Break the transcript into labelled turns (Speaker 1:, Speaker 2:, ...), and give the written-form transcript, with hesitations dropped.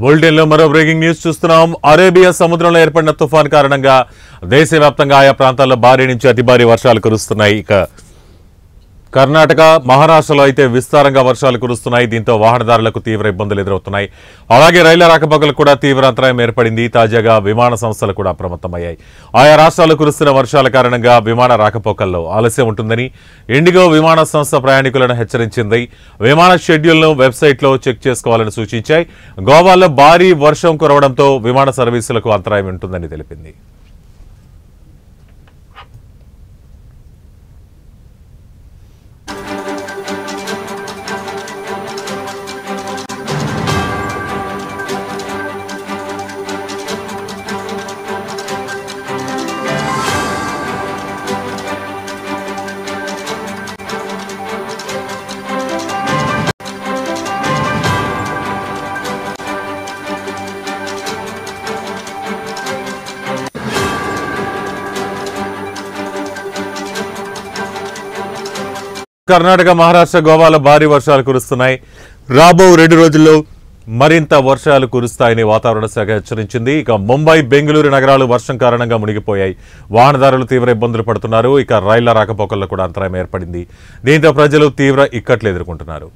Speaker 1: బులెటిన్లో మరో breaking news చూస్తున్నాం. అరేబియా సముద్రంలో ఏర్పడిన తుఫాన్ కారణంగా దేశవ్యాప్తంగా ఆయా ప్రాంతాల్లో భారీ నుంచి అతి భారీ వర్షాలు కురుస్తున్నాయి. ఇక కర్ణాటక, మహారాష్ట్రలో అయితే విస్తారంగా వర్షాలు కురుస్తున్నాయి. దీంతో వాహనదారులకు తీవ్ర ఇబ్బందులు ఎదురవుతున్నాయి. అలాగే రైళ్ల రాకపోకలకు కూడా తీవ్ర అంతరాయం ఏర్పడింది. తాజాగా విమాన సంస్థలు కూడా అప్రమత్తమయ్యాయి. ఆయా రాష్ట్రాల్లో కురుస్తున్న వర్షాల కారణంగా విమాన రాకపోకల్లో ఆలస్యం ఉంటుందని ఇండిగో విమాన సంస్థ ప్రయాణికులను హెచ్చరించింది. విమాన షెడ్యూల్ను వెబ్సైట్లో చెక్ చేసుకోవాలని సూచించాయి. గోవాలో భారీ వర్షం కురవడంతో విమాన సర్వీసులకు అంతరాయం ఉంటుందని తెలిపింది. కర్ణాటక, మహారాష్ట్ర, గోవాలో భారీ వర్షాలు కురుస్తున్నాయి. రాబో 2 రోజుల్లో మరింత వర్షాలు కురుస్తాయని వాతావరణ శాఖ హెచ్చరించింది. ఇక ముంబై, బెంగళూరు నగరాలు వర్షం కారణంగా మునిగిపోయాయి. వాహనదారులు తీవ్ర ఇబ్బందులు పడుతున్నారు. ఇక రైళ్ల రాకపోకల్లో కూడా అంతరాయం ఏర్పడింది. దీంతో ప్రజలు తీవ్ర ఇక్కట్లు ఎదుర్కొంటున్నారు.